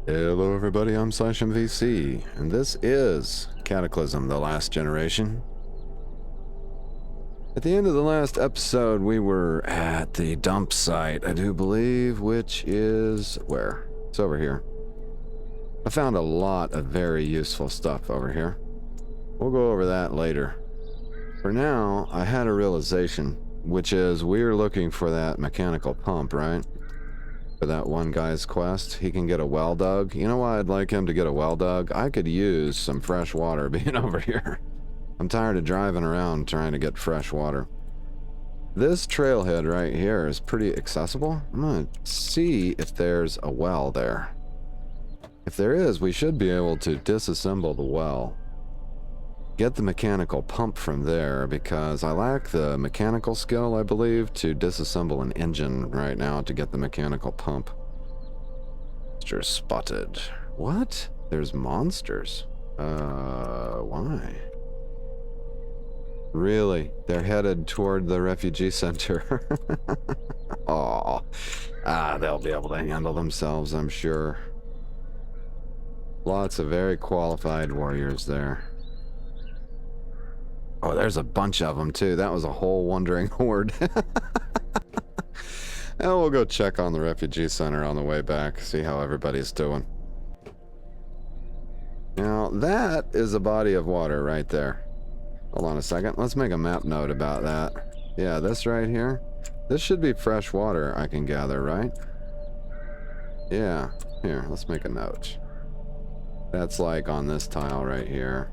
Hello everybody, I'm /MVC, and this is Cataclysm, the last generation. At the end of the last episode, we were at the dump site, I do believe, which is where? It's over here. I found a lot of very useful stuff over here. We'll go over that later. For now, I had a realization, which is we're looking for that mechanical pump, right? For that one guy's quest, he can get a well dug. You know why I'd like him to get a well dug? I could use some fresh water being over here. I'm tired of driving around trying to get fresh water. This trailhead right here is pretty accessible. I'm gonna see if there's a well there. If there is, we should be able to disassemble the well. Get the mechanical pump from there, because I lack the mechanical skill, I believe, to disassemble an engine right now to get the mechanical pump. Monsters spotted. What? There's monsters. Why? Really? They're headed toward the refugee center. Aw. They'll be able to handle themselves, I'm sure. Lots of very qualified warriors there. Oh, there's a bunch of them, too. That was a whole wandering horde. And we'll go check on the refugee center on the way back, see how everybody's doing. Now, that is a body of water right there. Hold on a second. Let's make a map note about that. Yeah, this right here. This should be fresh water, I can gather, right? Yeah. Here, let's make a note. That's like on this tile right here.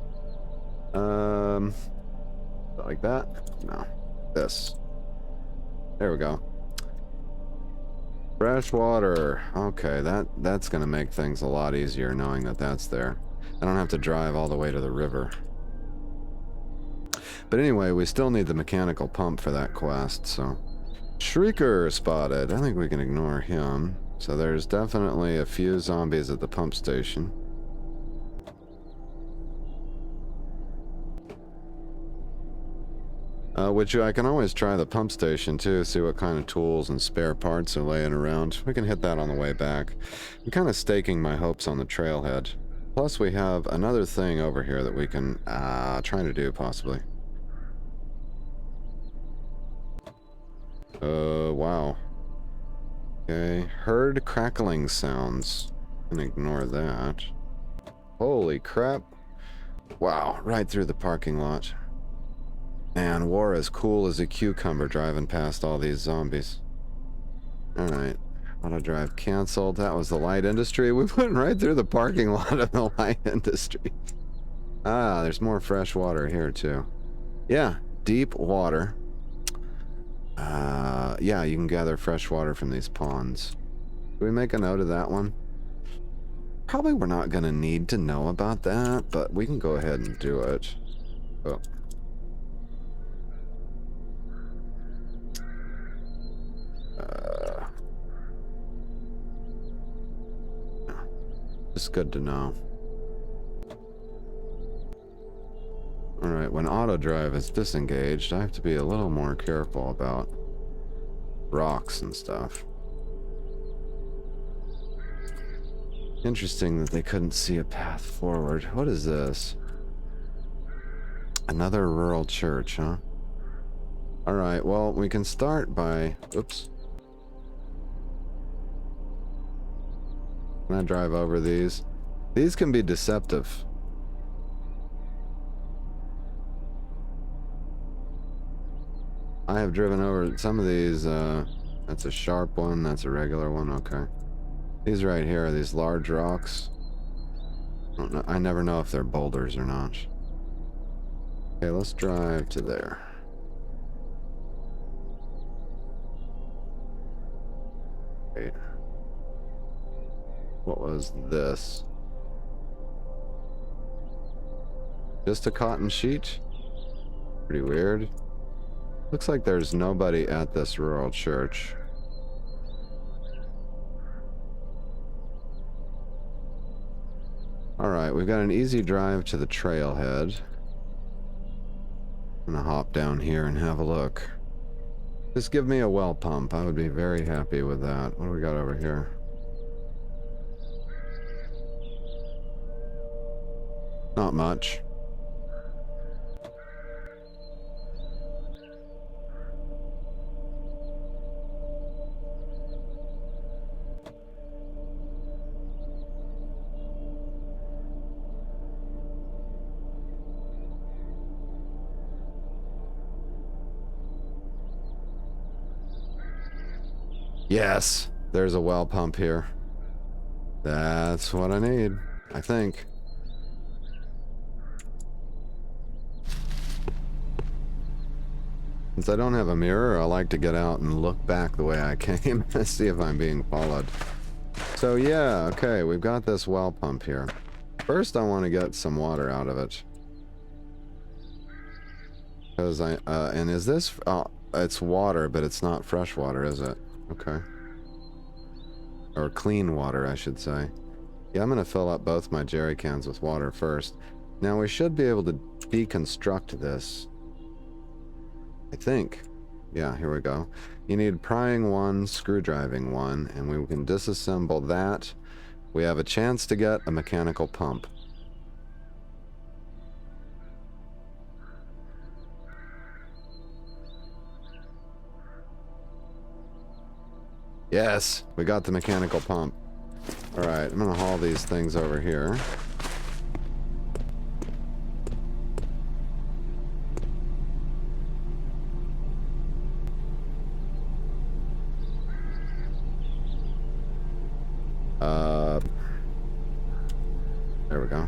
Like that? No. This. There we go. Fresh water. Okay, that's gonna make things a lot easier knowing that that's there. I don't have to drive all the way to the river. But anyway, we still need the mechanical pump for that quest, so... Shrieker spotted. I think we can ignore him. So there's definitely a few zombies at the pump station. Which I can always try the pump station too, see what kind of tools and spare parts are laying around. We can hit that on the way back. I'm kind of staking my hopes on the trailhead. Plus we have another thing over here that we can try to do, possibly. Wow. Okay, heard crackling sounds. Can ignore that. Holy crap. Wow, right through the parking lot. Man, war is cool as a cucumber driving past all these zombies. Alright. Auto drive canceled. That was the light industry. We went right through the parking lot of the light industry. There's more fresh water here too. Yeah, deep water. Yeah, you can gather fresh water from these ponds. Do we make a note of that one? Probably we're not going to need to know about that, but we can go ahead and do it. Oh. It's good to know. Alright, when auto drive is disengaged, I have to be a little more careful about rocks and stuff. Interesting that they couldn't see a path forward. What is this? Another rural church, huh? Alright, well, we can start by... Oops. Can I drive over these? These can be deceptive. I have driven over some of these, that's a sharp one, that's a regular one, okay. These right here are these large rocks. I never know if they're boulders or not. Okay, let's drive to there. Wait. What was this? Just a cotton sheet? Pretty weird. Looks like there's nobody at this rural church. Alright, we've got an easy drive to the trailhead. I'm gonna hop down here and have a look. Just give me a well pump. I would be very happy with that. What do we got over here? Not much. Yes, there's a well pump here. That's what I need, I think. Since I don't have a mirror, I like to get out and look back the way I came to see if I'm being followed. So yeah, okay, we've got this well pump here. First, I want to get some water out of it. Because and is this, it's water, but it's not fresh water, is it? Okay. Or clean water, I should say. Yeah, I'm going to fill up both my jerry cans with water first. Now, we should be able to deconstruct this. I think. Yeah, here we go. You need prying 1, screwdriving 1, and we can disassemble that. We have a chance to get a mechanical pump. Yes, we got the mechanical pump. Alright, I'm gonna haul these things over here. There we go.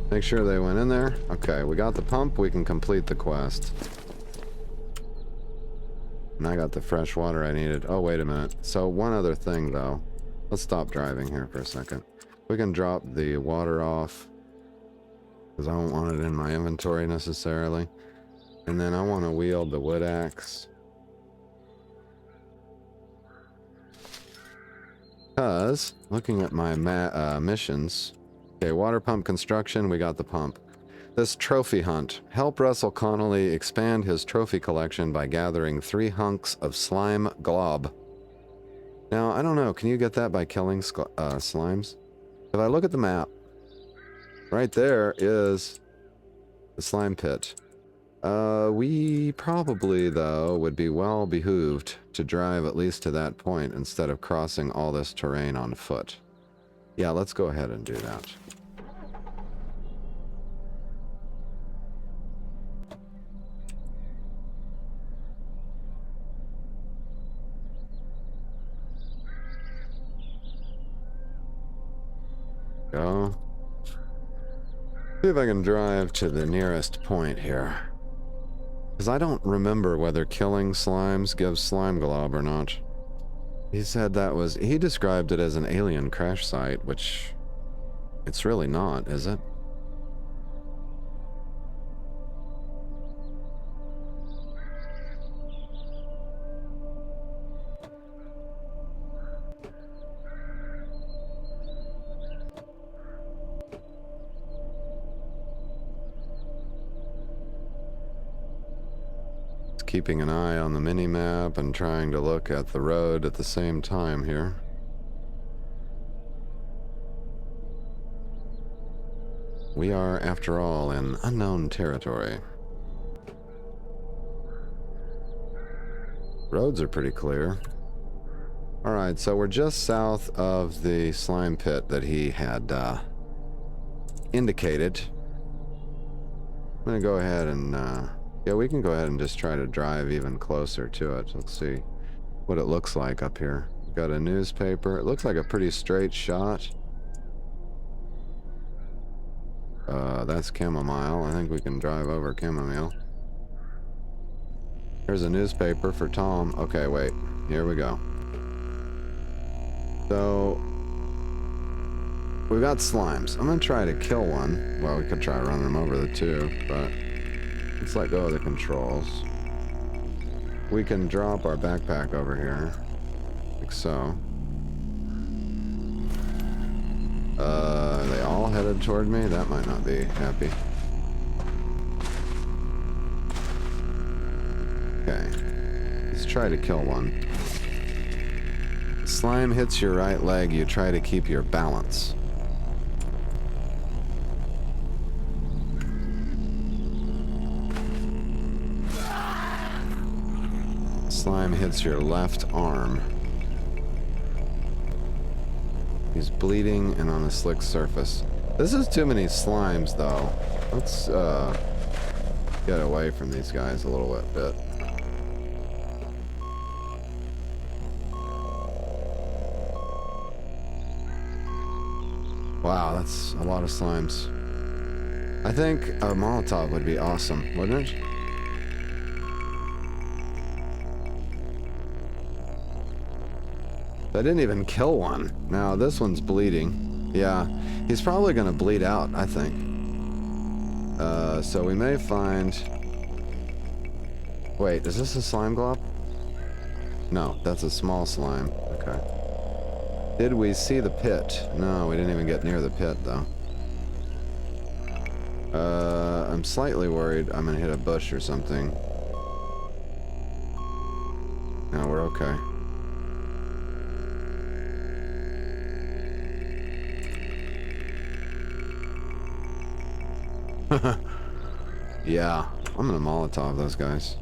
Make sure they went in there. Okay, we got the pump, we can complete the quest. And I got the fresh water I needed. Oh, wait a minute. So one other thing, though. Let's stop driving here for a second. We can drop the water off, because I don't want it in my inventory necessarily. And then I want to wield the wood axe. Because, looking at my missions... Okay, water pump construction, we got the pump. This trophy hunt. Help Russell Connolly expand his trophy collection by gathering 3 hunks of slime glob. Now, I don't know, can you get that by killing slimes? If I look at the map, right there is the slime pit. We probably, though, would be well behooved to drive at least to that point instead of crossing all this terrain on foot. Yeah, let's go ahead and do that. Go. See if I can drive to the nearest point here. Because I don't remember whether killing slimes gives slime glob or not. He said that was... He described it as an alien crash site, which... It's really not, is it? Keeping an eye on the mini-map and trying to look at the road at the same time here. We are, after all, in unknown territory. Roads are pretty clear. Alright, so we're just south of the slime pit that he had indicated. I'm gonna go ahead and yeah, we can go ahead and just try to drive even closer to it. Let's see what it looks like up here. Got a newspaper. It looks like a pretty straight shot. That's chamomile. I think we can drive over chamomile. Here's a newspaper for Tom. Okay, wait. Here we go. So, we've got slimes. I'm gonna try to kill one. Well, we could try running them over the 2, but... Let's let go of the controls. We can drop our backpack over here. Like so. Are they all headed toward me? That might not be happy. Okay. Let's try to kill one. Slime hits your right leg, you try to keep your balance. slime hits your left arm. He's bleeding and on a slick surface. This is too many slimes, though. Let's get away from these guys a little bit. Wow, that's a lot of slimes. I think a Molotov would be awesome, wouldn't it? I didn't even kill one. Now, this one's bleeding. Yeah, he's probably gonna bleed out, I think. So we may find... Wait, is this a slime glob? No, that's a small slime. Okay. Did we see the pit? No, we didn't even get near the pit, though. I'm slightly worried I'm gonna hit a bush or something. No, we're okay. Yeah, I'm gonna Molotov those guys.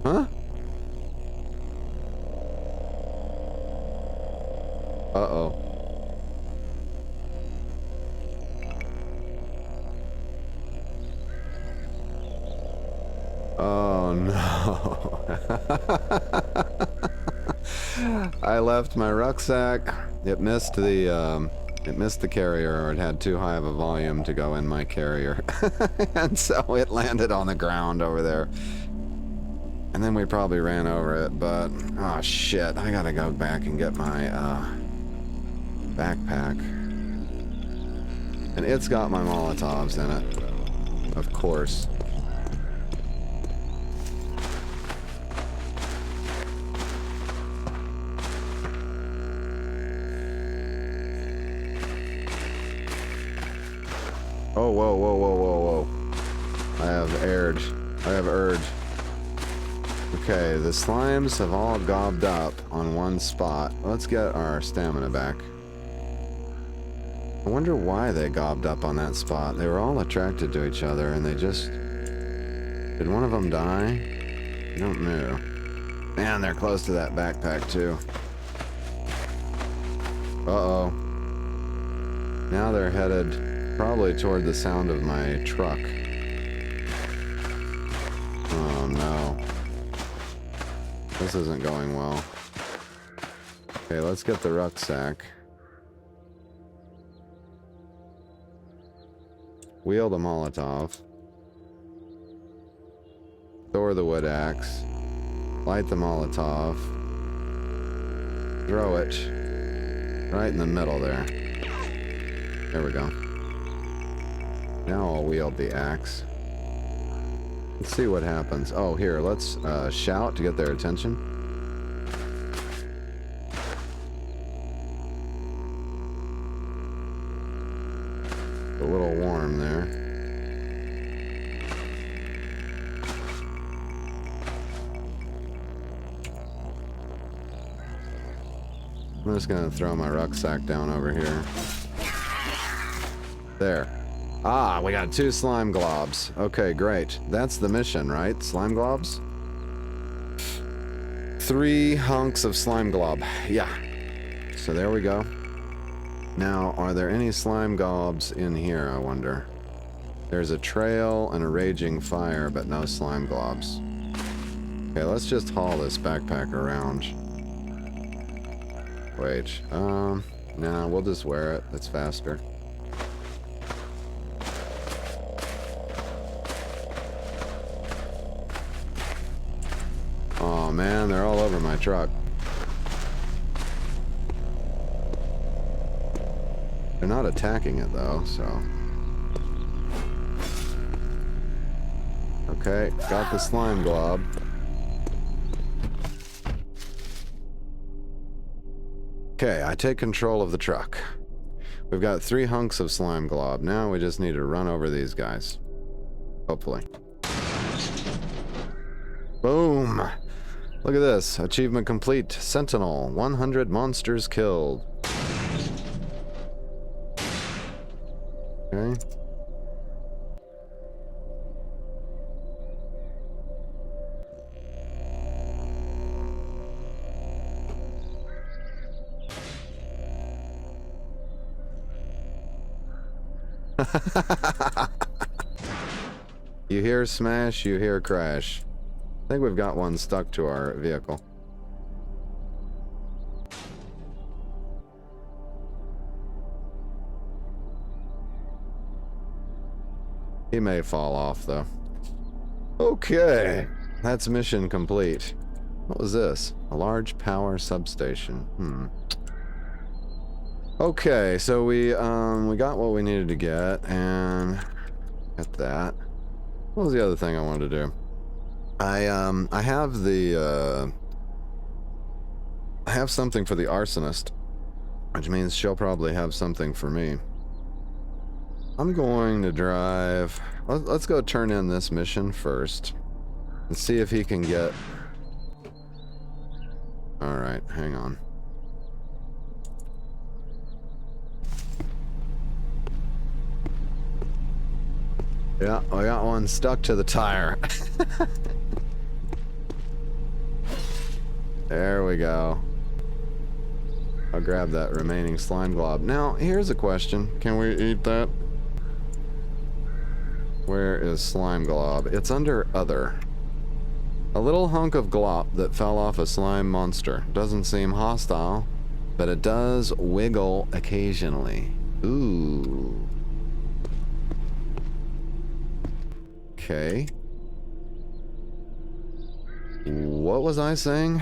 Huh? Uh-oh. Oh no. I left my rucksack. It missed the carrier, or it had too high of a volume to go in my carrier. And so it landed on the ground over there. And then we probably ran over it, but oh shit, I gotta go back and get my backpack. And it's got my Molotovs in it, of course. Oh, whoa, whoa, whoa, whoa, whoa. I have urge. Okay, the slimes have all gobbed up on one spot. Let's get our stamina back. I wonder why they gobbed up on that spot. They were all attracted to each other, and they just... Did one of them die? I don't know. Man, they're close to that backpack, too. Uh-oh. Now they're headed probably toward the sound of my truck. Oh, no. This isn't going well. Okay, let's get the rucksack. Wield a Molotov. Throw the wood axe. Light the Molotov. Throw it. Right in the middle there. There we go. Now I'll wield the axe. Let's see what happens. Oh, here, let's shout to get their attention. A little warm there. I'm just gonna throw my rucksack down over here. There. Ah, we got 2 slime globs. Okay, great. That's the mission, right? Slime globs? 3 hunks of slime glob. Yeah. So there we go. Now, are there any slime globs in here, I wonder? There's a trail and a raging fire, but no slime globs. Okay, let's just haul this backpack around. Wait, nah, we'll just wear it. It's faster. Oh man, they're all over my truck. They're not attacking it though, so. Okay, got the slime glob. Okay, I take control of the truck. We've got 3 hunks of slime glob. Now we just need to run over these guys. Hopefully. Boom! Look at this. Achievement complete. Sentinel. 100 monsters killed. Okay. You hear smash, you hear crash. I think we've got one stuck to our vehicle. He may fall off, though. Okay, that's mission complete. What was this? A large power substation. Okay, so we got what we needed to get, and got that. What was the other thing I wanted to do? I have the I have something for the Arsonist, which means she'll probably have something for me. I'm going to drive. Let's go turn in this mission first and see if he can get. All right, hang on. Yeah, I got one stuck to the tire. There we go. I'll grab that remaining slime glob. Now, here's a question. Can we eat that? Where is slime glob? It's under other. A little hunk of glop that fell off a slime monster. Doesn't seem hostile, but it does wiggle occasionally. Ooh. Okay. What was I saying?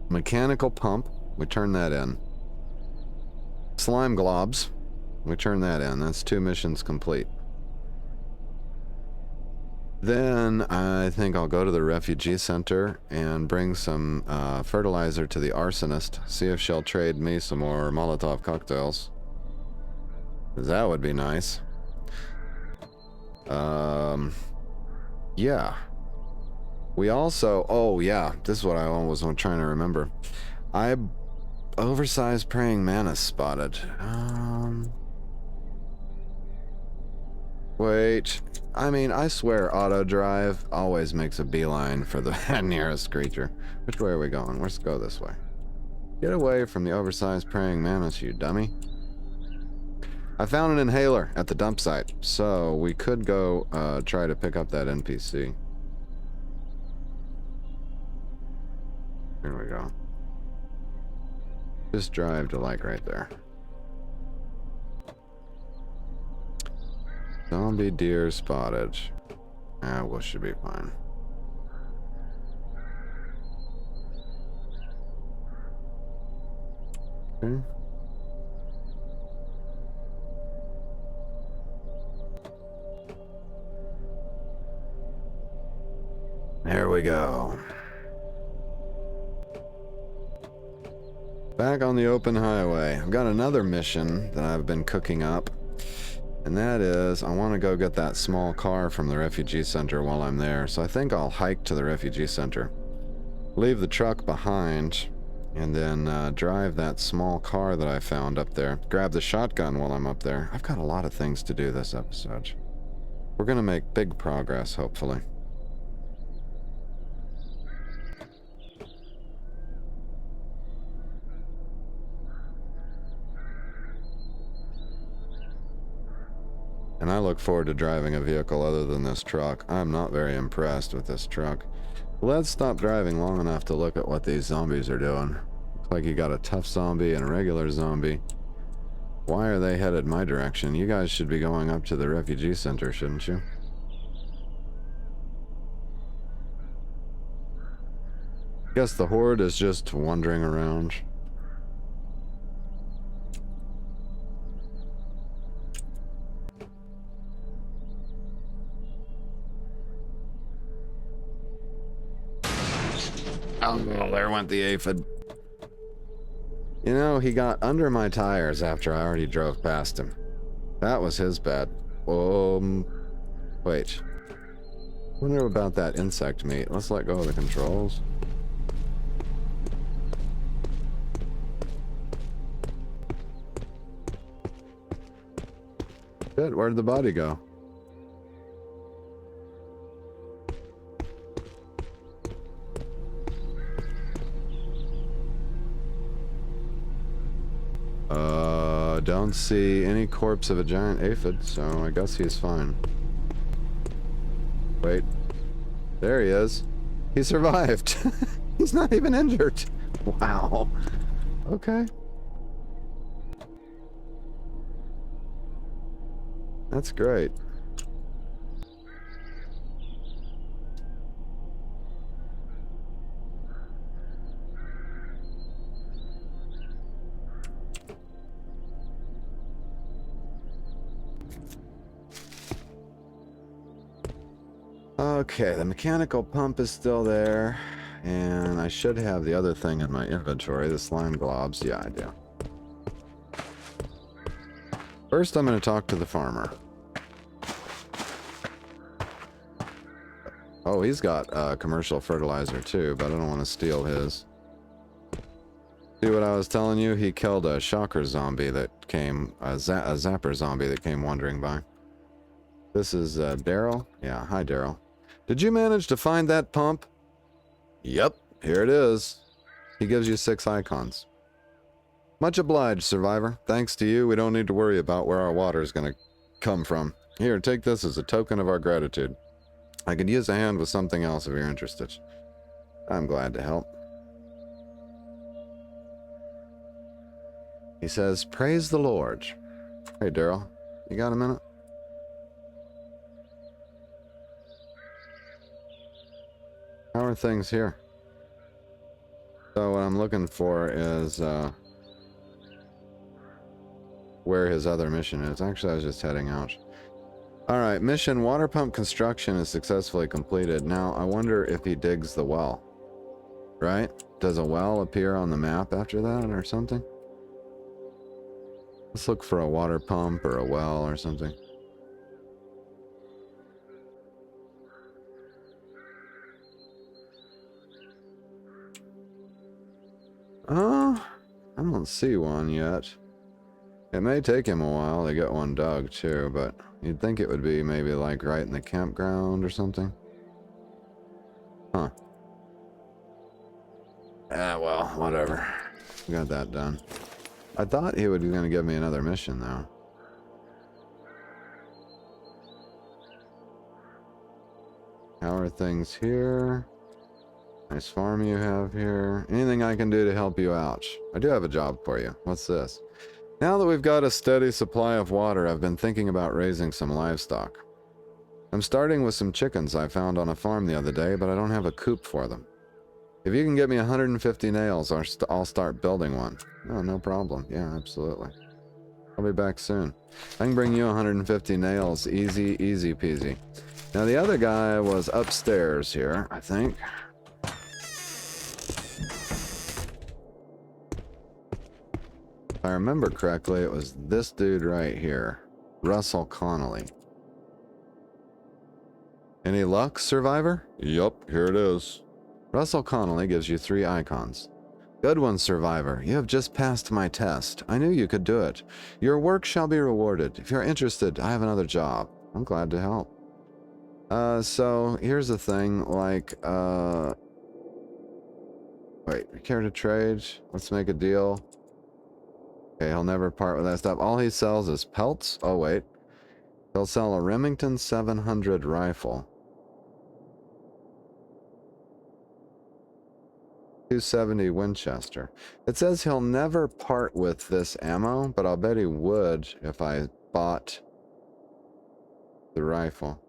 Mechanical pump. We turn that in. Slime globs. We turn that in. That's 2 missions complete. Then I think I'll go to the refugee center and bring some fertilizer to the Arsonist. See if she'll trade me some more Molotov cocktails. That would be nice. Yeah. We also... Oh, yeah. This is what I was trying to remember. Oversized praying mantis spotted. Wait. I mean, I swear auto drive always makes a beeline for the nearest creature. Which way are we going? Let's go this way. Get away from the oversized praying mantis, you dummy. I found an inhaler at the dump site, so we could go try to pick up that NPC. Here we go. Just drive to like right there. Zombie deer spotted. Well, should be fine. Okay. There we go. Back on the open highway. I've got another mission that I've been cooking up. And that is, I want to go get that small car from the refugee center while I'm there. So I think I'll hike to the refugee center. Leave the truck behind. And then drive that small car that I found up there. Grab the shotgun while I'm up there. I've got a lot of things to do this episode. We're going to make big progress, hopefully. And I look forward to driving a vehicle other than this truck. I'm not very impressed with this truck. Let's stop driving long enough to look at what these zombies are doing. Looks like you got a tough zombie and a regular zombie. Why are they headed my direction? You guys should be going up to the refugee center, shouldn't you? Guess the horde is just wandering around. Oh, there went the aphid. You know, he got under my tires after I already drove past him. That was his bad. Wait. Wonder about that insect meat. Let's let go of the controls. Shit, where'd the body go? Don't see any corpse of a giant aphid, so I guess he's fine. Wait. There he is. He survived. He's not even injured. Wow. Okay. That's great. Okay, the mechanical pump is still there, and I should have the other thing in my inventory, the slime globs. Yeah, I do. First, I'm going to talk to the farmer. Oh, he's got commercial fertilizer too, but I don't want to steal his. See what I was telling you? He killed a shocker zombie that came, a zapper zombie that came wandering by. This is Daryl. Yeah, hi Daryl. Did you manage to find that pump? Yep, here it is. He gives you 6 icons. Much obliged, survivor. Thanks to you, we don't need to worry about where our water is going to come from. Here, take this as a token of our gratitude. I could use a hand with something else if you're interested. I'm glad to help. He says, praise the Lord. Hey, Daryl, you got a minute? How are things here? So what I'm looking for is where his other mission is. Actually, I was just heading out. Alright, mission water pump construction is successfully completed. Now, I wonder if he digs the well. Right? Does a well appear on the map after that or something? Let's look for a water pump or a well or something. I don't see one yet. It may take him a while to get one dug too, but you'd think it would be maybe like right in the campground or something. Huh. Ah, well, whatever. Got that done. I thought he was going to give me another mission though. How are things here? Nice farm you have here. Anything I can do to help you out? I do have a job for you. What's this? Now that we've got a steady supply of water, I've been thinking about raising some livestock. I'm starting with some chickens I found on a farm the other day, but I don't have a coop for them. If you can get me 150 nails, I'll start building one. Oh, no problem. Yeah, absolutely. I'll be back soon. I can bring you 150 nails. Easy, easy peasy. Now, the other guy was upstairs here, I think. If I remember correctly, it was this dude right here. Russell Connolly. Any luck, survivor? Yup, here it is. Russell Connolly gives you 3 icons. Good one, survivor. You have just passed my test. I knew you could do it. Your work shall be rewarded. If you're interested, I have another job. I'm glad to help. So, here's the thing, like, wait, care to trade? Let's make a deal. Okay, he'll never part with that stuff. All he sells is pelts. Oh, wait. He'll sell a Remington 700 rifle. 270 Winchester. It says he'll never part with this ammo, but I'll bet he would if I bought the rifle.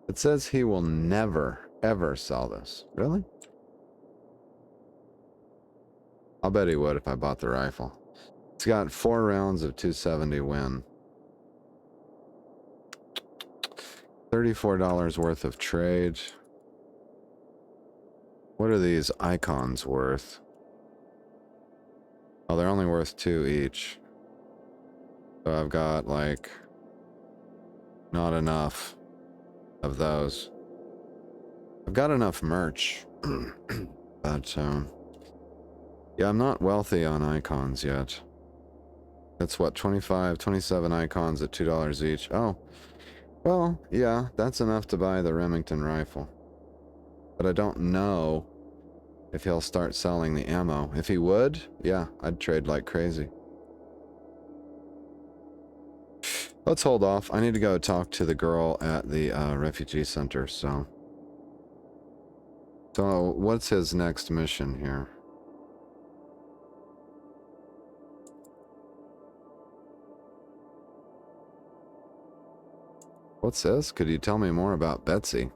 It says he will never, ever sell this. Really? I'll bet he would if I bought the rifle. It's got 4 rounds of 270 Win. $34 worth of trade. What are these icons worth? Oh, they're only worth 2 each. So I've got, like, not enough of those. I've got enough merch. But, yeah, I'm not wealthy on icons yet. It's what, 25, 27 icons at $2 each. Oh, well, yeah, that's enough to buy the Remington rifle. But I don't know if he'll start selling the ammo. If he would, yeah, I'd trade like crazy. Let's hold off. I need to go talk to the girl at the refugee center, so... So, what's his next mission here? What's this? Could you tell me more about Betsy,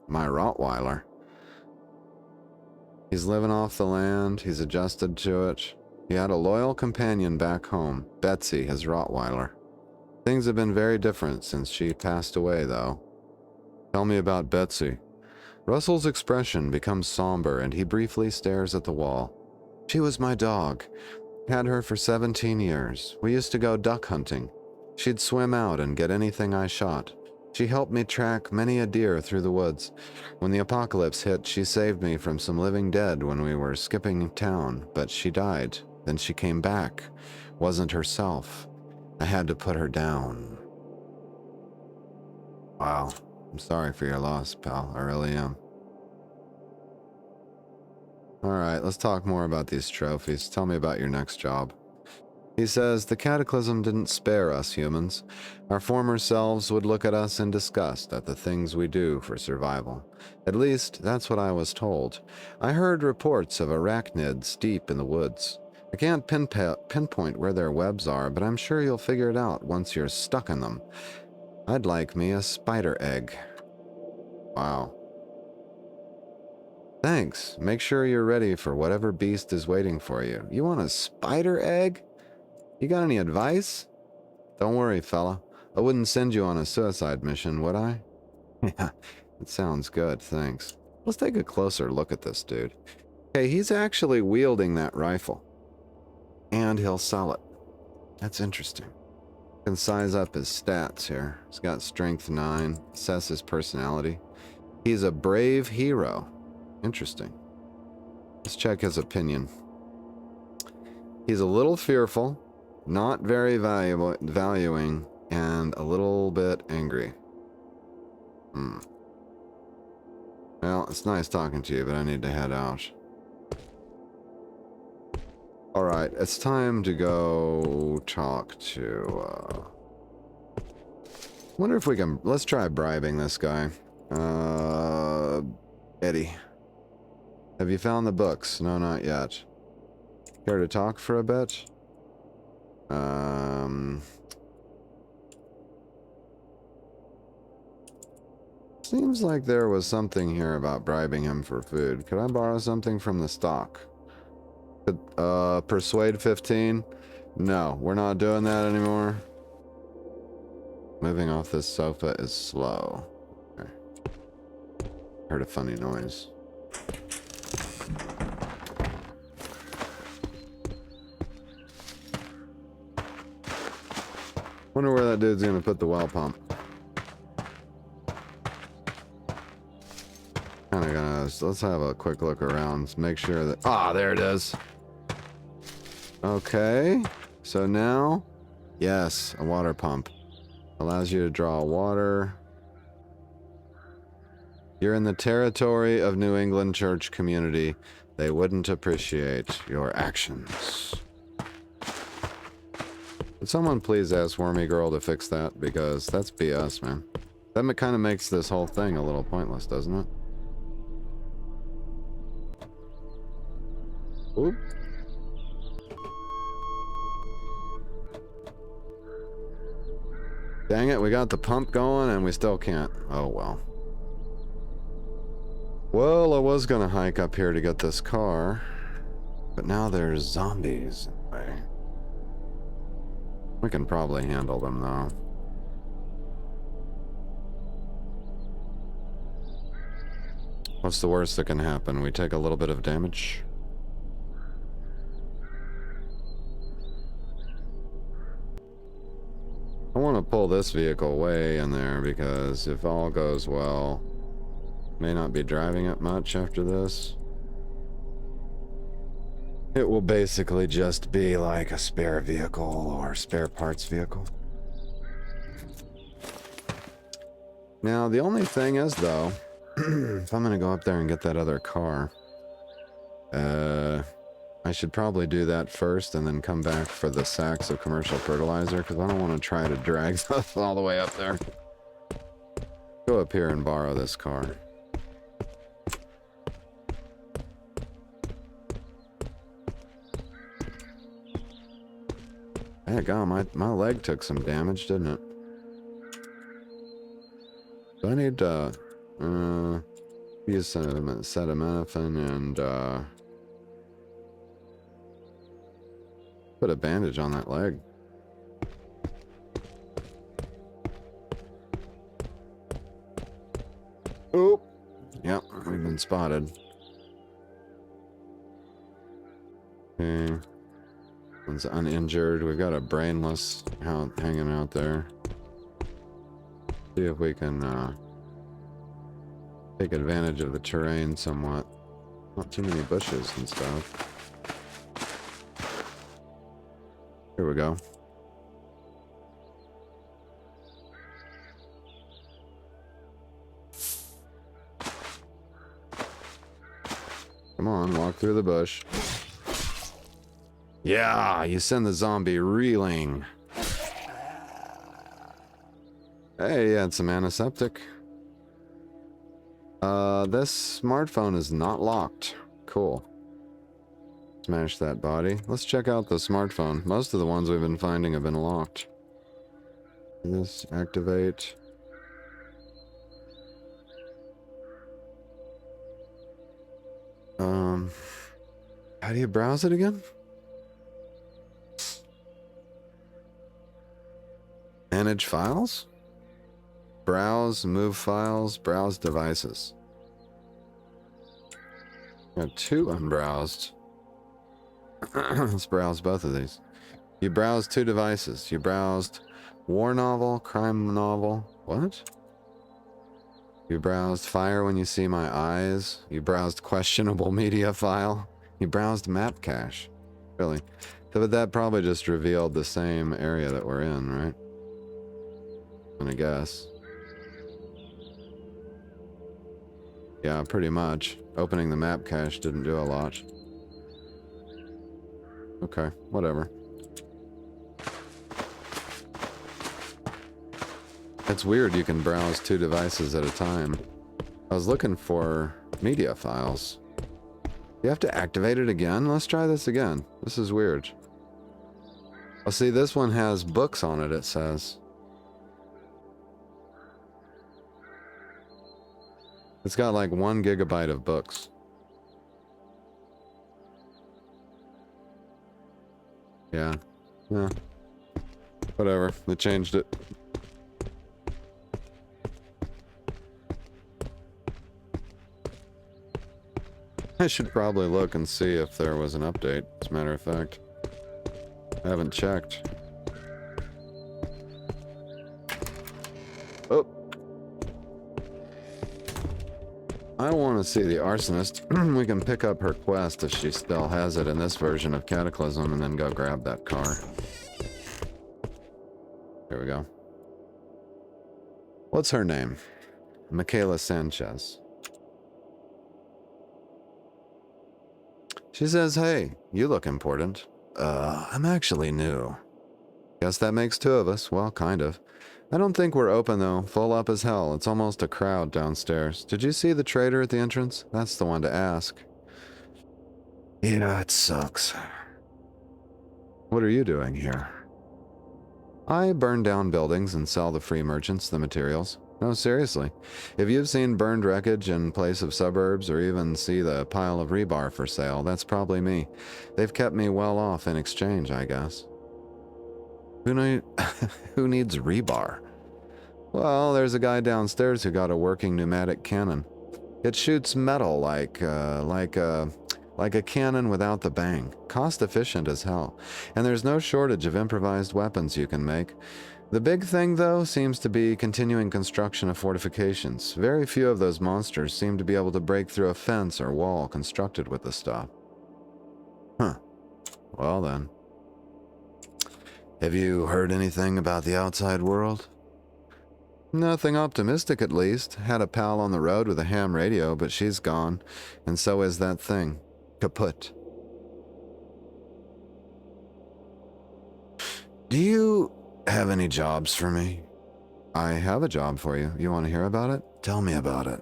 my Rottweiler? He's living off the land. He's adjusted to it. He had a loyal companion back home, Betsy, his Rottweiler. Things have been very different since she passed away, though. Tell me about Betsy. Russell's expression becomes somber, and he briefly stares at the wall. She was my dog. Had her for 17 years. We used to go duck hunting. She'd swim out and get anything I shot. She helped me track many a deer through the woods. When the apocalypse hit, she saved me from some living dead when we were skipping town, but she died. Then she came back. Wasn't herself. I had to put her down. Wow. I'm sorry for your loss, pal. I really am. Alright, let's talk more about these trophies. Tell me about your next job. He says, the Cataclysm didn't spare us humans. Our former selves would look at us in disgust at the things we do for survival. At least, that's what I was told. I heard reports of arachnids deep in the woods. I can't pinpoint where their webs are, but I'm sure you'll figure it out once you're stuck in them. I'd like me a spider egg. Wow. Thanks. Make sure you're ready for whatever beast is waiting for you. You want a spider egg? You got any advice? Don't worry, fella. I wouldn't send you on a suicide mission, would I? Yeah, it sounds good, thanks. Let's take a closer look at this dude. Okay, he's actually wielding that rifle. And he'll sell it. That's interesting. Can size up his stats here. He's got strength 9. Assess his personality. He's a brave hero. Interesting. Let's check his opinion. He's a little fearful. Not very valuing, and a little bit angry. Well, it's nice talking to you, but I need to head out. Alright, it's time to go talk to, wonder if we can... Let's try bribing this guy. Eddie. Have you found the books? No, not yet. Care to talk for a bit? Seems like there was something here about bribing him for food. Could I borrow something from the stock? Persuade 15? No, we're not doing that anymore. Moving off this sofa is slow. Okay. Heard a funny noise. Wonder where that dude's gonna put the well pump. Kinda gonna... Let's have a quick look around. Make sure that... Ah, there it is. Okay. So now... Yes, a water pump. Allows you to draw water. You're in the territory of New England church community. They wouldn't appreciate your actions. Would someone please ask Wormy Girl to fix that? Because that's BS, man. That kind of makes this whole thing a little pointless, doesn't it? Oop. Dang it, we got the pump going and we still can't. Oh well. Well, I was gonna hike up here to get this car, but now there's zombies in the way. We can probably handle them, though. What's the worst that can happen? We take a little bit of damage. I want to pull this vehicle way in there because if all goes well, May not be driving it much after this. It will basically just be like a spare vehicle or spare parts vehicle. Now, the only thing is, though, if I'm going to go up there and get that other car, I should probably do that first and then come back for the sacks of commercial fertilizer, because I don't want to try to drag stuff all the way up there. Go up here and borrow this car. Hey, God, my leg took some damage, didn't it? Do I need to use acetaminophen and put a bandage on that leg? Oop! Yep, we've been spotted. Okay. One's uninjured. We've got a brainless hanging out there. See if we can take advantage of the terrain somewhat. Not too many bushes and stuff. Here we go. Come on, walk through the bush. Yeah, you send the zombie reeling. Hey, you had some antiseptic. This smartphone is not locked. Cool. Smash that body. Let's check out the smartphone. Most of the ones we've been finding have been locked. This, activate. How do you browse it again? Manage files? Browse, move files, browse devices. Got two unbrowsed. Let's browse both of these. You browsed two devices. You browsed war novel, crime novel. What? You browsed fire when you see my eyes. You browsed questionable media file. You browsed map cache. Really? So, but that probably just revealed the same area that we're in, right? I'm gonna guess. Yeah, pretty much. Opening the map cache didn't do a lot. Okay, whatever. It's weird you can browse two devices at a time. I was looking for media files. You have to activate it again? Let's try this again. This is weird. Oh, see, this one has books on it, it says. It's got like 1 gigabyte of books. Yeah. Yeah. Whatever. They changed it. I should probably look and see if there was an update, as a matter of fact. I haven't checked. Oh. I want to see the Arsonist. We can pick up her quest if she still has it in this version of Cataclysm and then go grab that car. Here we go. What's her name? Michaela Sanchez. She says, hey, you look important. I'm actually new. Guess that makes two of us. Well, kind of. I don't think we're open, though. Full up as hell. It's almost a crowd downstairs. Did you see the trader at the entrance? That's the one to ask. Yeah, it sucks. What are you doing here? I burn down buildings and sell the free merchants the materials. No, seriously. If you've seen burned wreckage in place of suburbs or even see the pile of rebar for sale, that's probably me. They've kept me well off in exchange, I guess. Who needs rebar? Well, there's a guy downstairs who got a working pneumatic cannon. It shoots metal like a cannon without the bang. Cost efficient as hell. And there's no shortage of improvised weapons you can make. The big thing, though, seems to be continuing construction of fortifications. Very few of those monsters seem to be able to break through a fence or wall constructed with the stuff. Huh. Well then. Have you heard anything about the outside world? Nothing optimistic, at least. Had a pal on the road with a ham radio, but she's gone. And so is that thing. Kaput. Do you have any jobs for me? I have a job for you. You want to hear about it? Tell me about it.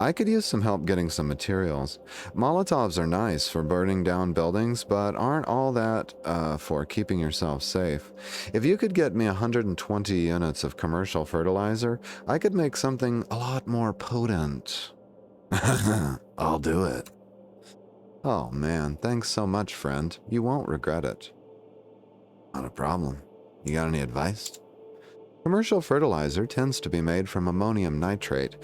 I could use some help getting some materials. Molotovs are nice for burning down buildings, but aren't all that for keeping yourself safe. If you could get me 120 units of commercial fertilizer, I could make something a lot more potent. I'll do it. Oh man, thanks so much, friend. You won't regret it. Not a problem. You got any advice? Commercial fertilizer tends to be made from ammonium nitrate,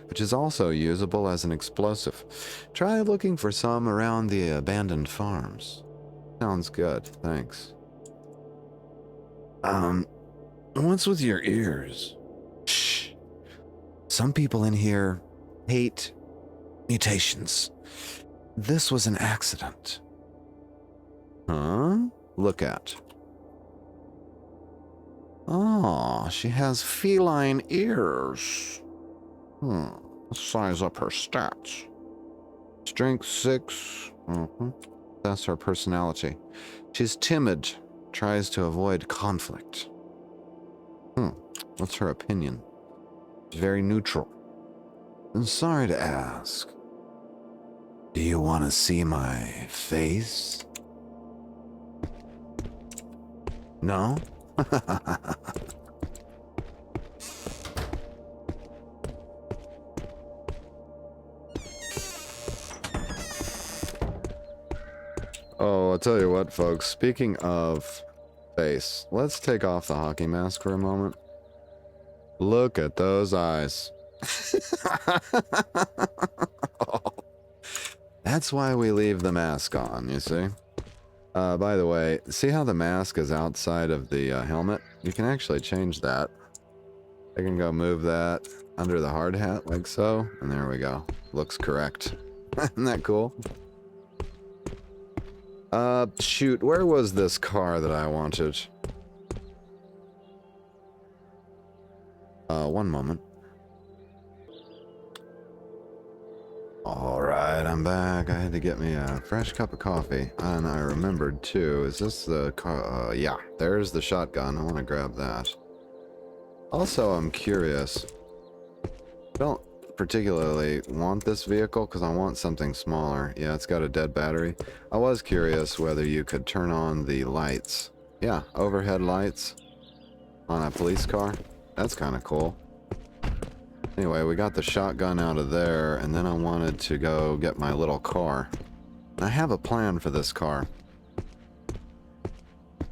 which is also usable as an explosive. Try looking for some around the abandoned farms. Sounds good, thanks. What's with your ears? Shh. Some people in here hate mutations. This was an accident. Huh? Look at. Oh, she has feline ears. Let's size up her stats. Strength 6. That's her personality. She's timid, tries to avoid conflict. What's her opinion? Very neutral. I'm sorry to ask. Do you want to see my face? No? Oh, I'll tell you what, folks. Speaking of face, let's take off the hockey mask for a moment. Look at those eyes. That's why we leave the mask on, you see? By the way, see how the mask is outside of the helmet? You can actually change that. I can go move that under the hard hat like so, and there we go. Looks correct. Isn't that cool? Shoot, where was this car that I wanted? One moment. Alright, I'm back. I had to get me a fresh cup of coffee. And I remembered, too, is this the car? Yeah, there's the shotgun. I want to grab that. Also, I'm curious. I don't particularly want this vehicle because I want something smaller. Yeah, it's got a dead battery. I was curious whether you could turn on the lights. Yeah, overhead lights on a police car. That's kind of cool. Anyway, we got the shotgun out of there, and then I wanted to go get my little car. I have a plan for this car.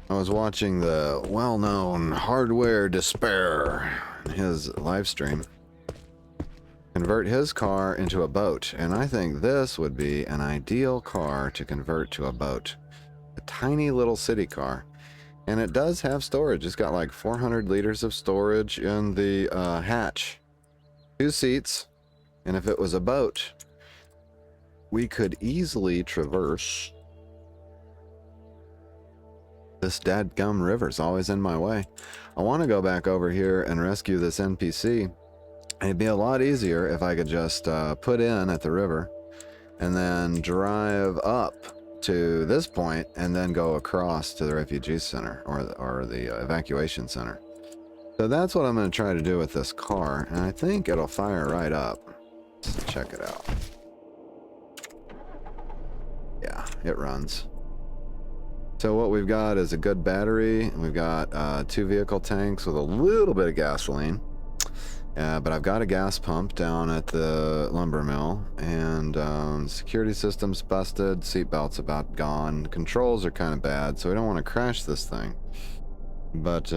I was watching the well-known Hardware Despair, his live stream, convert his car into a boat, and I think this would be an ideal car to convert to a boat. A tiny little city car. And it does have storage. It's got like 400 liters of storage in the hatch. 2 seats, and if it was a boat, we could easily traverse. This dadgum river's always in my way. I want to go back over here and rescue this NPC. It'd be a lot easier if I could just put in at the river and then drive up to this point and then go across to the refugee center or the evacuation center. So that's what I'm going to try to do with this car, and I think it'll fire right up. Let's check it out. Yeah, it runs. So what we've got is a good battery, and we've got 2 vehicle tanks with a little bit of gasoline. But I've got a gas pump down at the lumber mill, and security system's busted, seatbelt's about gone, controls are kind of bad, so we don't want to crash this thing. But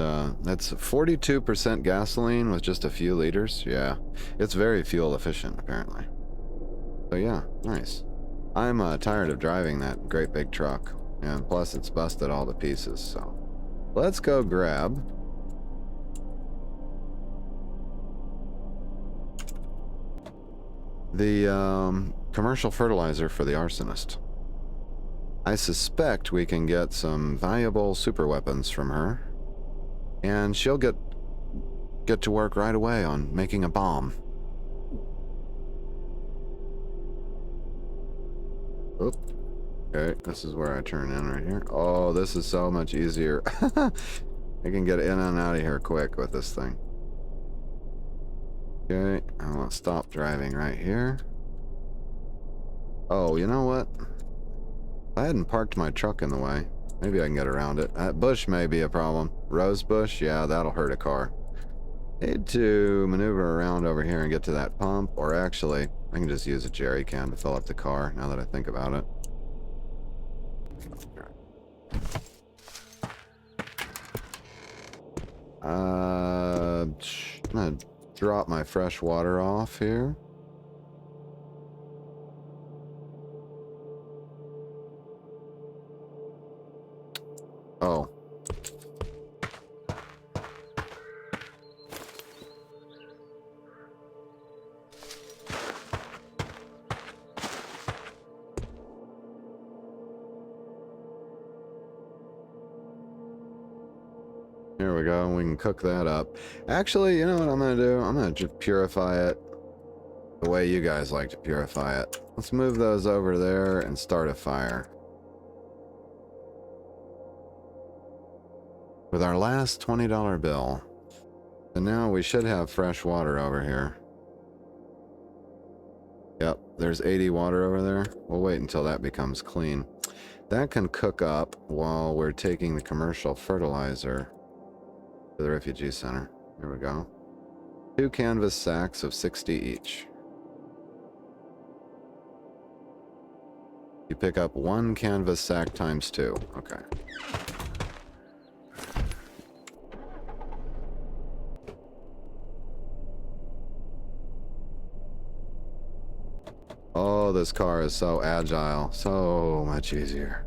that's 42% gasoline with just a few liters. Yeah, it's very fuel efficient, apparently. So yeah, nice. I'm tired of driving that great big truck, and plus it's busted all to pieces, so let's go grab the commercial fertilizer for the Arsonist. I suspect we can get some valuable super weapons from her, and she'll get to work right away on making a bomb. Oop. Okay, this is where I turn in right here. Oh, this is so much easier. I can get in and out of here quick with this thing. Okay, I want to stop driving right here. Oh, you know what? I hadn't parked my truck in the way. Maybe I can get around it. That bush may be a problem. Rose bush? Yeah, that'll hurt a car. Need to maneuver around over here and get to that pump, or actually, I can just use a jerry can to fill up the car, now that I think about it. I'm gonna drop my fresh water off here. Oh. Here we go. We can cook that up. Actually, you know what I'm going to do? I'm going to just purify it the way you guys like to purify it. Let's move those over there and start a fire. With our last $20 bill. And now we should have fresh water over here. Yep, there's 80 water over there. We'll wait until that becomes clean. That can cook up while we're taking the commercial fertilizer to the refugee center. Here we go. 2 canvas sacks of 60 each. You pick up 1 canvas sack times 2. Okay. Oh, this car is so agile. So much easier.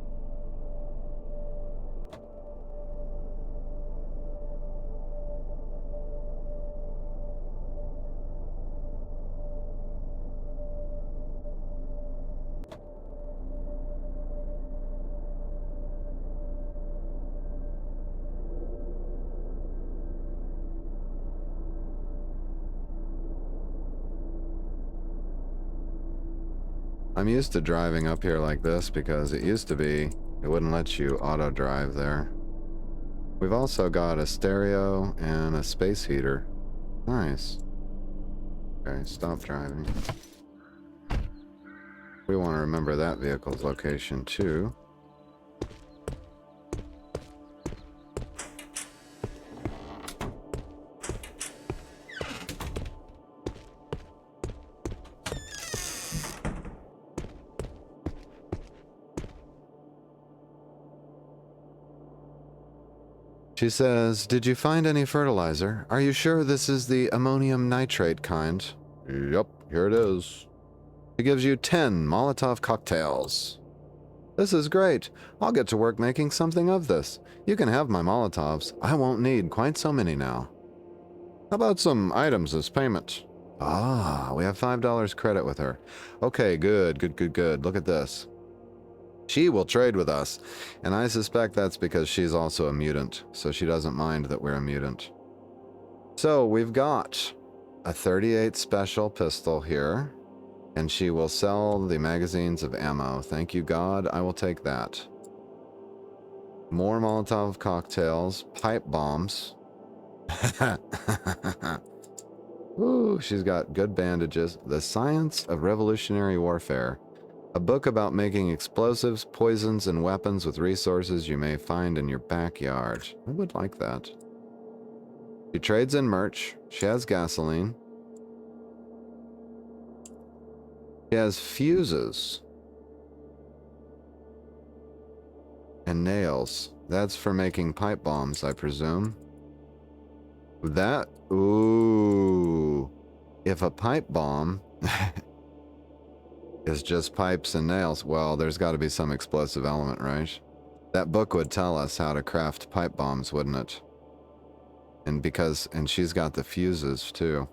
I'm used to driving up here like this because it used to be, it wouldn't let you auto drive there. We've also got a stereo and a space heater. Nice. Okay, stop driving. We want to remember that vehicle's location too. She says, "Did you find any fertilizer? Are you sure this is the ammonium nitrate kind?" Yep, here it is. It gives you 10 Molotov cocktails. This is great. I'll get to work making something of this. You can have my Molotovs. I won't need quite so many now. How about some items as payment? Ah, we have $5 credit with her. Okay, good. Look at this. She will trade with us, and I suspect that's because she's also a mutant, so she doesn't mind that we're a mutant. So we've got a 38 special pistol here, and she will sell the magazines of ammo. Thank you, God. I will take that. More Molotov cocktails, pipe bombs. Ooh, she's got good bandages. The Science of Revolutionary Warfare. A book about making explosives, poisons, and weapons with resources you may find in your backyard. I would like that. She trades in merch. She has gasoline. She has fuses. And nails. That's for making pipe bombs, I presume. That... Ooh. If a pipe bomb... is just pipes and nails, well, there's got to be some explosive element, right? That book would tell us how to craft pipe bombs, wouldn't it? And she's got the fuses too.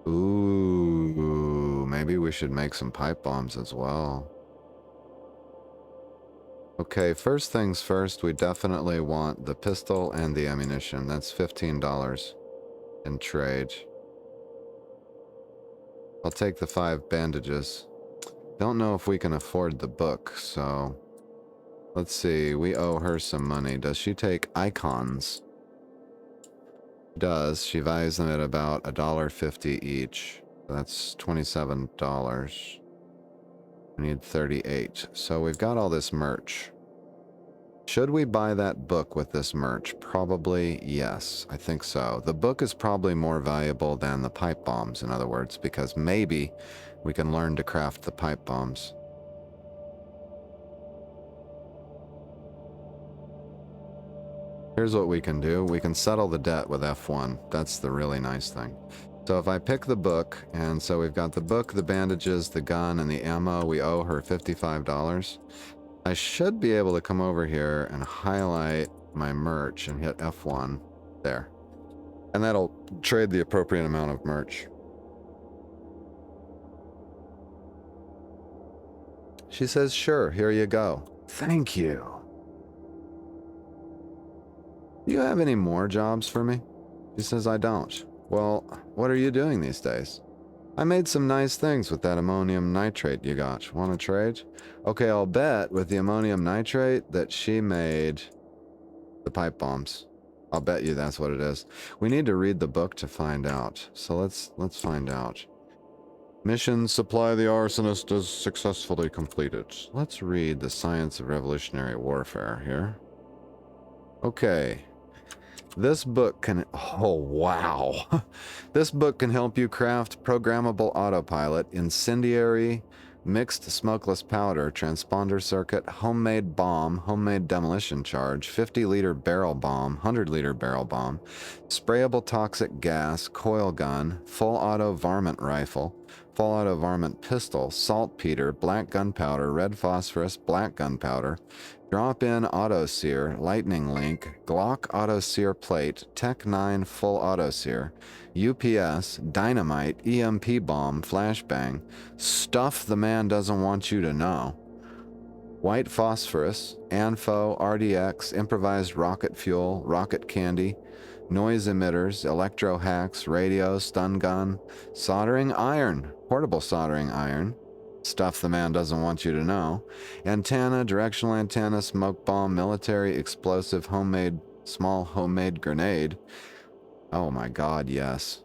Ooh, maybe we should make some pipe bombs as well. Okay, first things first, we definitely want the pistol and the ammunition. That's $15 in trade. I'll take the 5 bandages. Don't know if we can afford the book, so... Let's see, we owe her some money. Does she take icons? Does. She values them at about $1.50 each. That's $27. We need 38. So we've got all this merch. Should we buy that book with this merch? Probably yes. I think so. The book is probably more valuable than the pipe bombs, in other words, because maybe we can learn to craft the pipe bombs. Here's what we can do. We can settle the debt with F1. That's the really nice thing. So if I pick the book, and so we've got the book, the bandages, the gun, and the ammo, we owe her $55. I should be able to come over here and highlight my merch and hit F1 there. And that'll trade the appropriate amount of merch. She says, sure, here you go. Thank you. Do you have any more jobs for me? She says, I don't. Well, what are you doing these days? I made some nice things with that ammonium nitrate you got. Want to trade? Okay, I'll bet with the ammonium nitrate that she made the pipe bombs. I'll bet you that's what it is. We need to read the book to find out. So let's find out. Mission Supply the Arsonist is successfully completed. Let's read the Science of Revolutionary Warfare here. Okay. This book can... Oh, wow. This book can help you craft programmable autopilot, incendiary, mixed smokeless powder, transponder circuit, homemade bomb, homemade demolition charge, 50-liter barrel bomb, 100-liter barrel bomb, sprayable toxic gas, coil gun, full auto varmint rifle, full auto varmint pistol, saltpeter, black gunpowder, red phosphorus, black gunpowder, drop-in auto-sear, lightning link, Glock auto-sear plate, Tech 9 full auto-sear, UPS, dynamite, EMP bomb, flashbang, stuff the man doesn't want you to know, white phosphorus, ANFO, RDX, improvised rocket fuel, rocket candy, noise emitters, electro hacks, radio, stun gun, soldering iron, portable soldering iron, stuff the man doesn't want you to know, antenna, directional antenna, smoke bomb, military explosive, small homemade grenade. Oh my god, yes.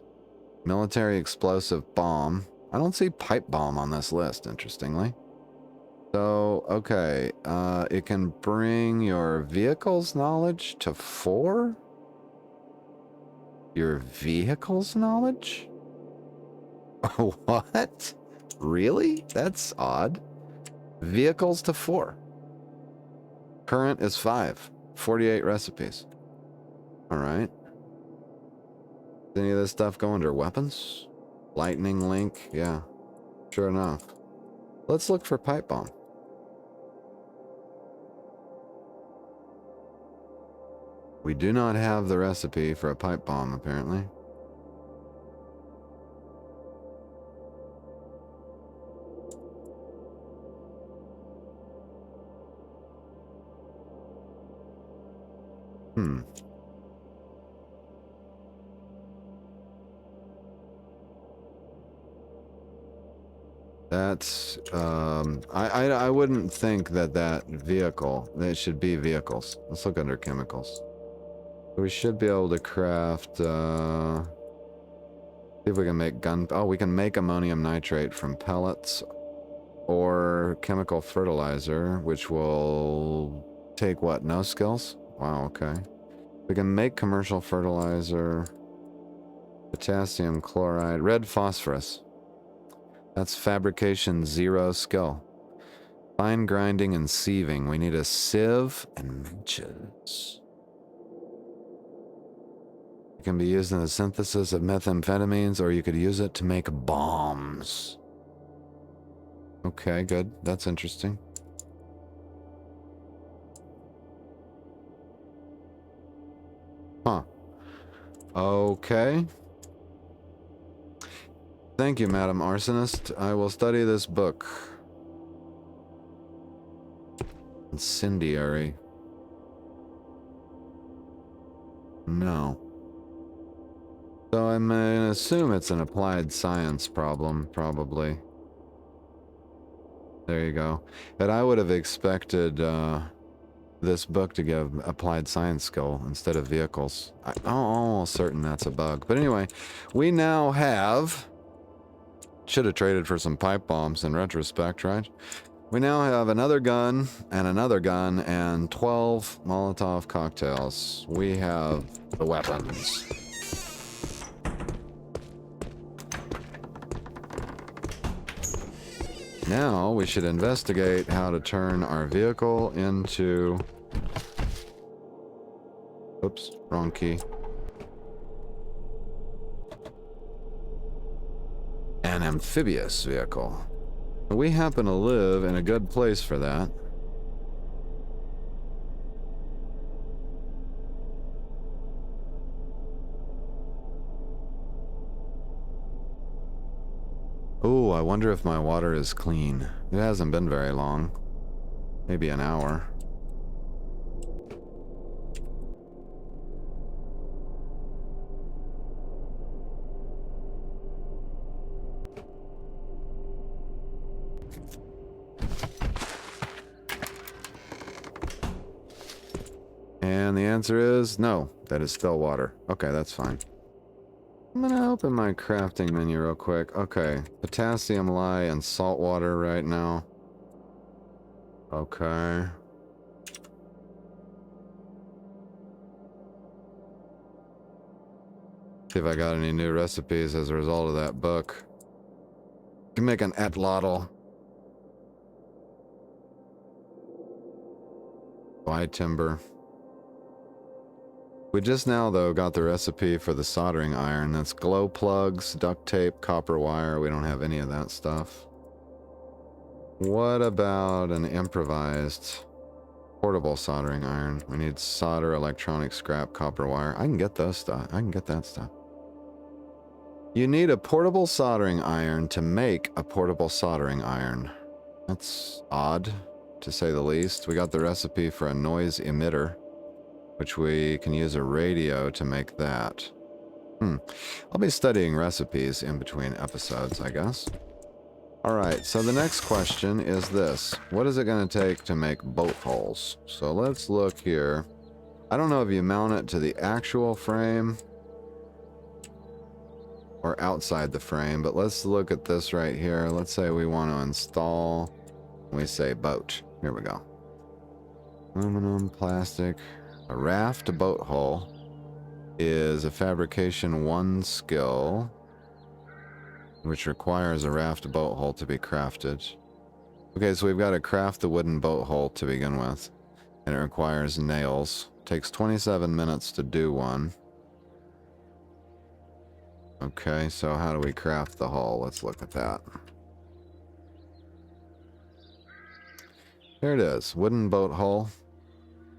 Military explosive bomb. I don't see pipe bomb on this list, interestingly. So, okay, it can bring your vehicle's knowledge to 4? Your vehicle's knowledge? What? Really? That's odd. Vehicles to 4. Current is 5. 48 recipes. Alright. Does any of this stuff go under weapons? Lightning link? Yeah. Sure enough. Let's look for pipe bomb. We do not have the recipe for a pipe bomb, apparently. That's, I wouldn't think that vehicle, that should be vehicles. Let's look under chemicals. We should be able to craft, see if we can make we can make ammonium nitrate from pellets or chemical fertilizer, which will take what, no skills? Wow, okay. We can make commercial fertilizer, potassium chloride, red phosphorus. That's fabrication 0 skill. Fine grinding and sieving. We need a sieve and matches. It can be used in the synthesis of methamphetamines, or you could use it to make bombs. Okay, good. That's interesting. Huh. Okay. Thank you, Madam Arsonist. I will study this book. Incendiary. No. So I'm gonna assume it's an applied science problem, probably. There you go. But I would have expected this book to give applied science skill instead of vehicles. I'm almost certain that's a bug. But anyway, we now have... Should have traded for some pipe bombs in retrospect, right? We now have another gun and 12 Molotov cocktails. We have the weapons. Now we should investigate how to turn our vehicle into... Oops, wrong key. An amphibious vehicle. We happen to live in a good place for that. Oh, I wonder if my water is clean. It hasn't been very long. Maybe an hour. And the answer is no, that is still water. Okay, that's fine. I'm gonna open my crafting menu real quick. Okay, potassium lye and salt water right now. Okay. See if I got any new recipes as a result of that book. Can make an atlatl. Buy timber. We just now, though, got the recipe for the soldering iron. That's glow plugs, duct tape, copper wire. We don't have any of that stuff. What about an improvised portable soldering iron? We need solder, electronic scrap, copper wire. I can get those stuff. I can get that stuff. You need a portable soldering iron to make a portable soldering iron. That's odd, to say the least. We got the recipe for a noise emitter, which we can use a radio to make that. I'll be studying recipes in between episodes, I guess. Alright, so the next question is this. What is it going to take to make boat hulls? So let's look here. I don't know if you mount it to the actual frame or outside the frame, but let's look at this right here. Let's say we want to install, we say boat. Here we go. Aluminum, plastic. A raft boat hull is a fabrication 1 skill, which requires a raft boat hull to be crafted. Okay, so we've got to craft the wooden boat hull to begin with, and it requires nails. Takes 27 minutes to do one. Okay, so how do we craft the hull? Let's look at that. There it is, wooden boat hull.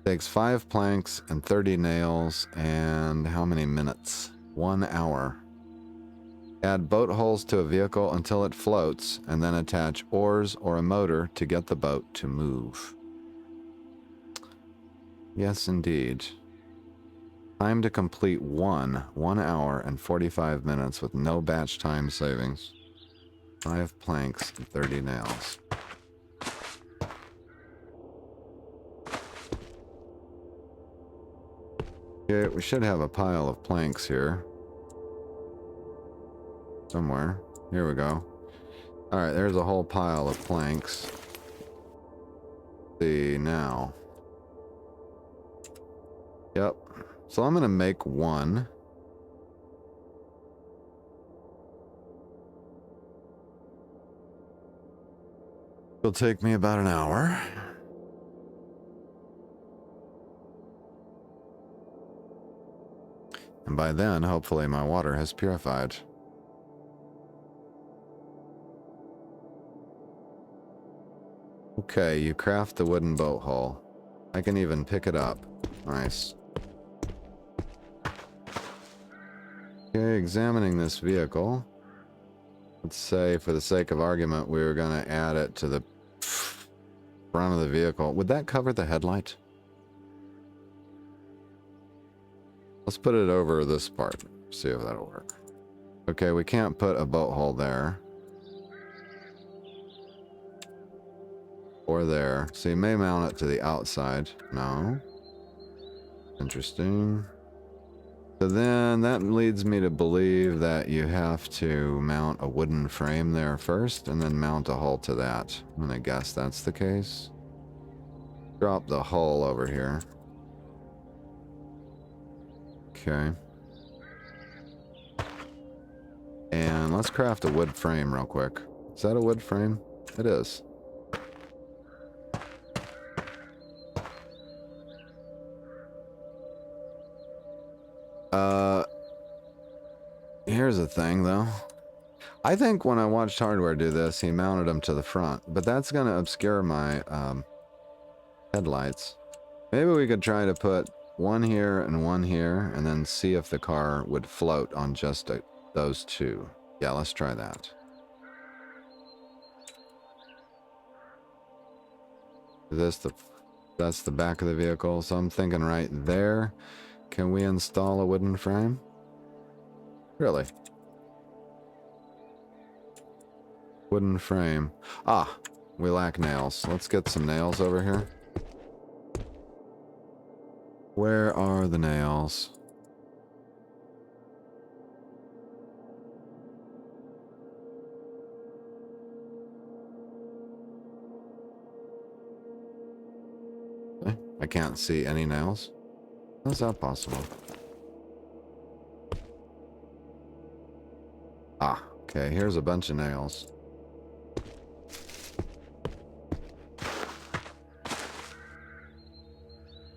Takes 5 planks and 30 nails, and how many minutes? 1 hour. Add boat hulls to a vehicle until it floats, and then attach oars or a motor to get the boat to move. Yes, indeed. Time to complete 1 hour and 45 minutes with no batch time savings. 5 planks and 30 nails. Okay, we should have a pile of planks here. Somewhere. Here we go. Alright, there's a whole pile of planks. Let's see now. Yep. So I'm gonna make 1. It'll take me about an hour. And by then, hopefully my water has purified. Okay, you craft the wooden boat hull. I can even pick it up. Nice. Okay, examining this vehicle. Let's say, for the sake of argument, we were going to add it to the front of the vehicle. Would that cover the headlight? Let's put it over this part. See if that'll work. Okay, we can't put a boat hole there. Or there. So you may mount it to the outside. No. Interesting. So then that leads me to believe that you have to mount a wooden frame there first and then mount a hull to that. I'm gonna guess that's the case. Drop the hull over here. Okay. And let's craft a wood frame real quick. Is that a wood frame? It is. Here's the thing, though. I think when I watched Hardware do this, he mounted them to the front, but that's going to obscure my headlights. Maybe we could try to put one here, and then see if the car would float on just those two. Yeah, let's try that. That's the back of the vehicle, so I'm thinking right there. Can we install a wooden frame? Really? Wooden frame. Ah, we lack nails. Let's get some nails over here. Where are the nails? I can't see any nails. How's that possible? Ah, okay, here's a bunch of nails.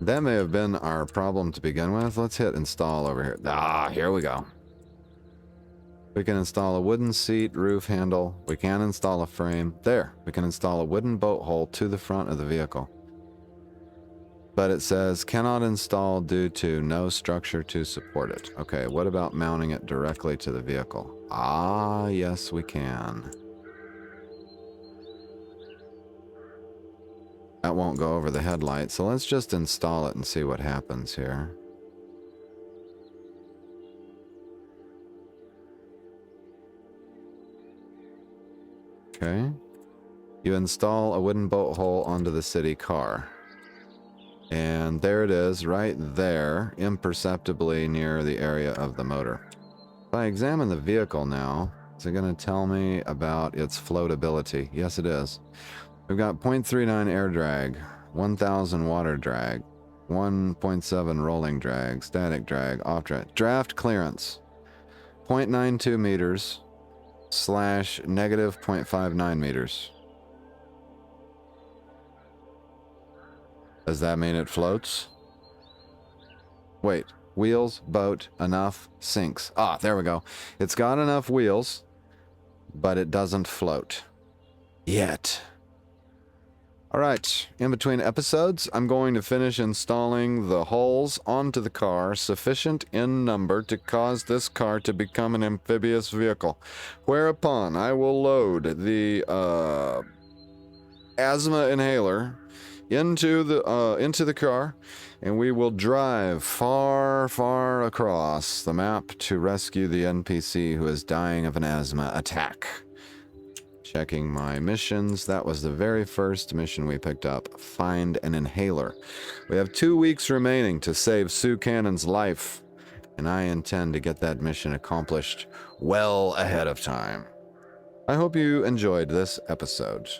That may have been our problem to begin with. Let's hit install over here. Ah, here we go. We can install a wooden seat, roof handle. We can install a frame. There, we can install a wooden boat hole to the front of the vehicle. But it says, cannot install due to no structure to support it. Okay, what about mounting it directly to the vehicle? Ah, yes, we can. That won't go over the headlight, so let's just install it and see what happens here. Okay. You install a wooden boat hole onto the city car. And there it is, right there, imperceptibly near the area of the motor. If I examine the vehicle now, is it going to tell me about its floatability? Yes, it is. We've got 0.39 air drag, 1,000 water drag, 1.7 rolling drag, static drag, off drag. Draft clearance, 0.92 meters / negative 0.59 meters. Does that mean it floats? Wait, wheels, boat, enough, sinks. Ah, there we go. It's got enough wheels, but it doesn't float. Yet. Alright, in between episodes, I'm going to finish installing the hulls onto the car, sufficient in number to cause this car to become an amphibious vehicle. Whereupon I will load the asthma inhaler into the car, and we will drive far across the map to rescue the NPC who is dying of an asthma attack. Checking my missions. That was the very first mission we picked up. Find an inhaler. We have 2 weeks remaining to save Sue Cannon's life, and I intend to get that mission accomplished well ahead of time. I hope you enjoyed this episode.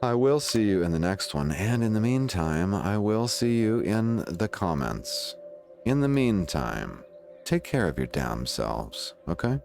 I will see you in the next one, and in the meantime, I will see you in the comments. In the meantime, take care of your damn selves, okay?